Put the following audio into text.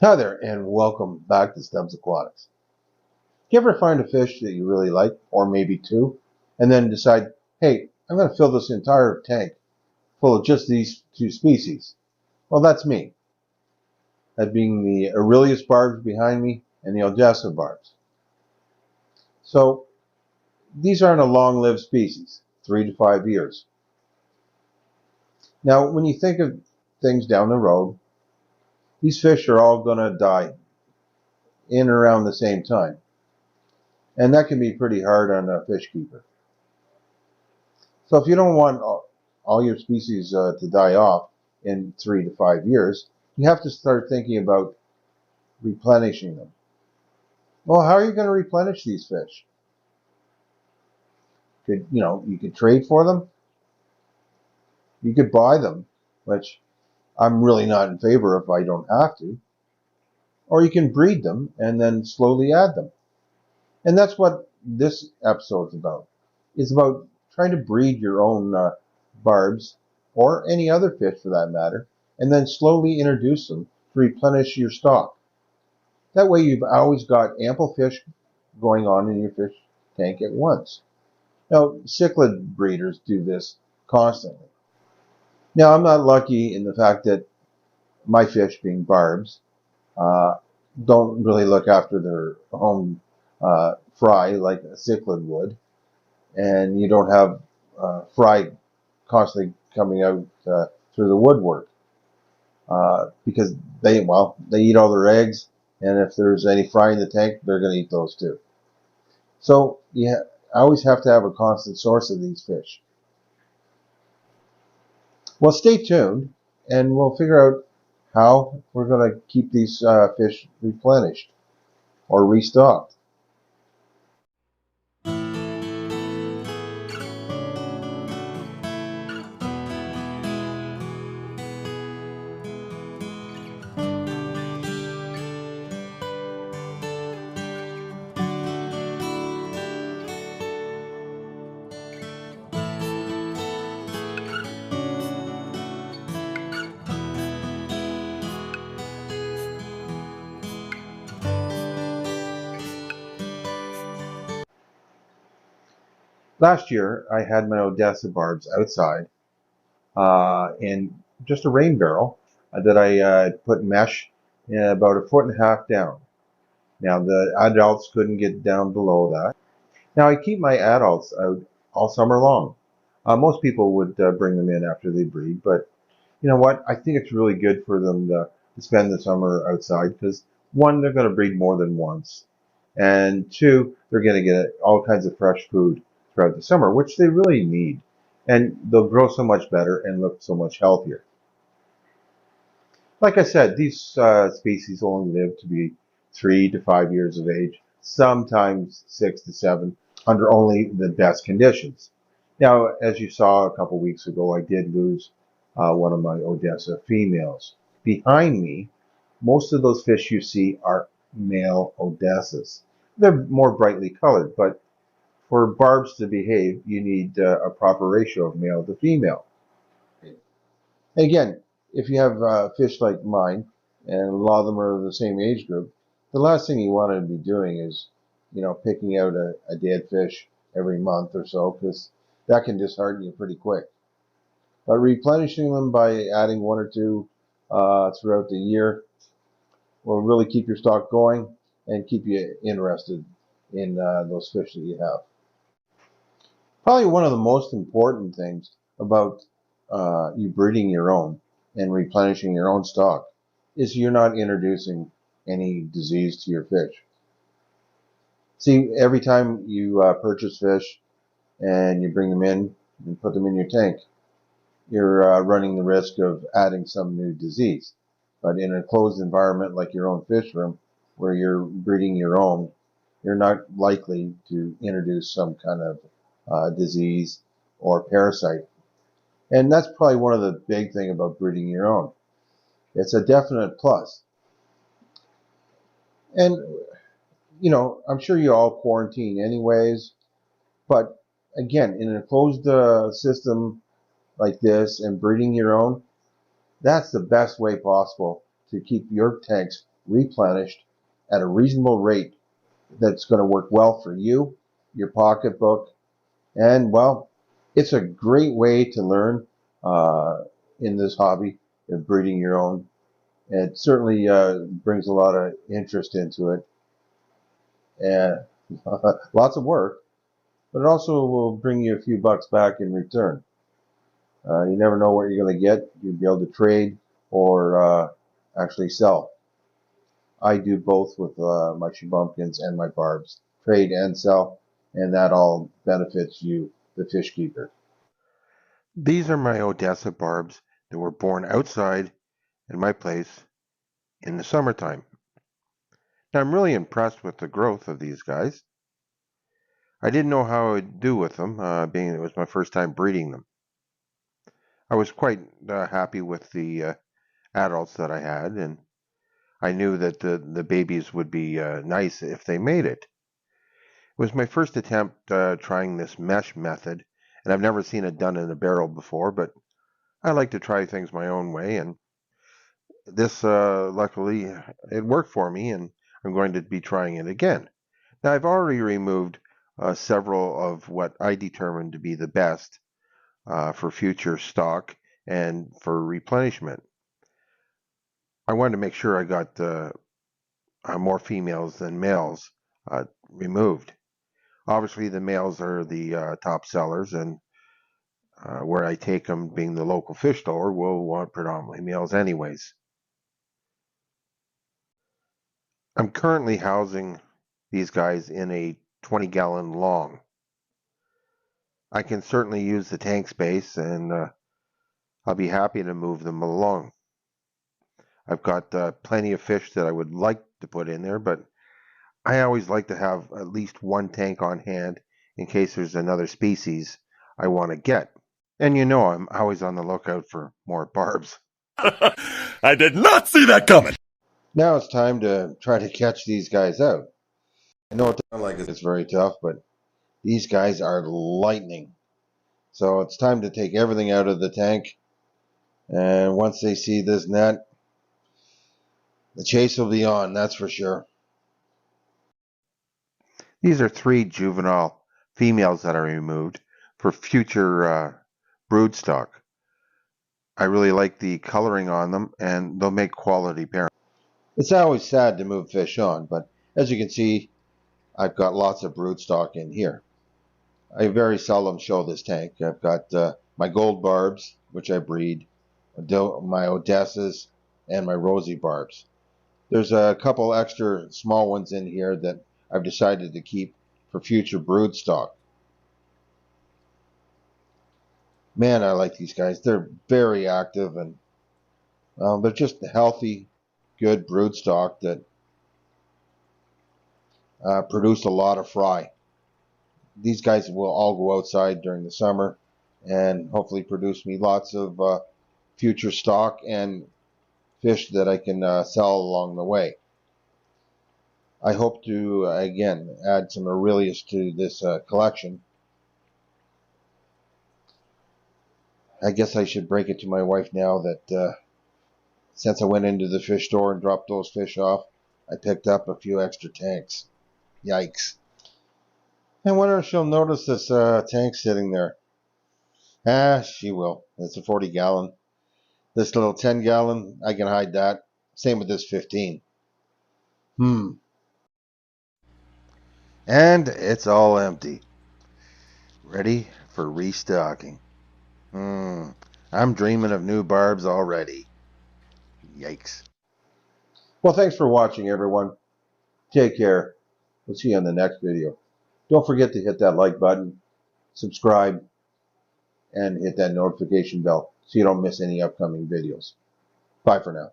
Hi there, and welcome back to Stubbs Aquatics. Do you ever find a fish that you really like, or maybe two, and then decide, hey, I'm going to fill this entire tank full of just these two species? Well, that's me. That being the Aurelius barbs behind me and the Odessa barbs. So these aren't a long-lived species, 3 to 5 years. Now, when you think of things down the road, these fish are all going to die in and around the same time, and that can be pretty hard on a fish keeper. So if you don't want all your species to die off in 3 to 5 years, you have to start thinking about replenishing them. Well, how are you going to replenish these fish? You could trade for them. You could buy them, which I'm really not in favor of if I don't have to. Or you can breed them and then slowly add them. And that's what this episode is about. It's about trying to breed your own barbs or any other fish for that matter, and then slowly introduce them to replenish your stock. That way you've always got ample fish going on in your fish tank at once. Now, cichlid breeders do this constantly. Now, I'm not lucky in the fact that my fish, being barbs, uh, don't really look after their home fry like a cichlid would, and you don't have fry constantly coming out through the woodwork because they eat all their eggs, and if there's any fry in the tank, they're going to eat those too. So you always have to have a constant source of these fish. Well, stay tuned, and we'll figure out how we're going to keep these fish replenished or restocked. Last year, I had my Odessa barbs outside in just a rain barrel that I put mesh about a foot and a half down. Now, the adults couldn't get down below that. Now, I keep my adults out all summer long. Most people would bring them in after they breed, but you know what? I think it's really good for them to spend the summer outside because one, they're going to breed more than once, and two, they're going to get all kinds of fresh food throughout the summer, which they really need, and they'll grow so much better and look so much healthier. Like I said, these species only live to be 3 to 5 years of age, sometimes 6 to 7, under only the best conditions. Now, as you saw a couple weeks ago, I did lose one of my Odessa females. Behind me, most of those fish you see are male Odessas. They're more brightly colored, but for barbs to behave, you need a proper ratio of male to female. Again, if you have fish like mine, and a lot of them are the same age group, the last thing you want to be doing is, picking out a dead fish every month or so, because that can dishearten you pretty quick. But replenishing them by adding one or two throughout the year will really keep your stock going and keep you interested in those fish that you have. Probably one of the most important things about you breeding your own and replenishing your own stock is you're not introducing any disease to your fish. See, every time you purchase fish and you bring them in and put them in your tank, you're running the risk of adding some new disease. But in a closed environment like your own fish room, where you're breeding your own, you're not likely to introduce some kind of disease or parasite. And that's probably one of the big thing about breeding your own. It's a definite plus. And I'm sure you all quarantine anyways, but again, in a closed system like this and breeding your own, that's the best way possible to keep your tanks replenished at a reasonable rate that's going to work well for you, your pocketbook, and well, it's a great way to learn in this hobby of breeding your own. It certainly brings a lot of interest into it, and lots of work, but it also will bring you a few bucks back in return. You never know what you're going to get. You'll be able to trade or actually sell. I do both with my bumpkins and my barbs, trade and sell, and that all benefits you, the fish keeper. These are my Odessa barbs that were born outside in my place in the summertime. Now I'm really impressed with the growth of these guys. I didn't know how I would do with them, being it was my first time breeding them. I was quite happy with the adults that I had, and I knew that the babies would be nice if they made it. It was my first attempt trying this mesh method, and I've never seen it done in a barrel before, but I like to try things my own way, and this, luckily, it worked for me, and I'm going to be trying it again. Now, I've already removed several of what I determined to be the best for future stock and for replenishment. I wanted to make sure I got more females than males removed. Obviously, the males are the top sellers, and where I take them, being the local fish store, will want predominantly males anyways. I'm currently housing these guys in a 20-gallon long. I can certainly use the tank space, and I'll be happy to move them along. I've got plenty of fish that I would like to put in there, but I always like to have at least one tank on hand in case there's another species I want to get. And you know I'm always on the lookout for more barbs. I did not see that coming. Now it's time to try to catch these guys out. I know it sounds like it's very tough, but these guys are lightning. So it's time to take everything out of the tank. And once they see this net, the chase will be on, that's for sure. These are 3 juvenile females that are removed for future broodstock. I really like the coloring on them, and they'll make quality parents. It's always sad to move fish on, but as you can see, I've got lots of broodstock in here. I very seldom show this tank. I've got my gold barbs, which I breed, my Odessas, and my rosy barbs. There's a couple extra small ones in here that I've decided to keep for future broodstock. Man, I like these guys. They're very active, and they're just healthy, good broodstock that produce a lot of fry. These guys will all go outside during the summer and hopefully produce me lots of future stock and fish that I can sell along the way. I hope to, again, add some Aurelius to this collection. I guess I should break it to my wife now that since I went into the fish store and dropped those fish off, I picked up a few extra tanks. Yikes. I wonder if she'll notice this tank sitting there. She will. It's a 40-gallon. This little 10-gallon, I can hide that. Same with this 15. And it's all empty. Ready for restocking. I'm dreaming of new barbs already. Yikes. Well, thanks for watching, everyone. Take care. We'll see you on the next video. Don't forget to hit that like button, subscribe, and hit that notification bell so you don't miss any upcoming videos. Bye for now.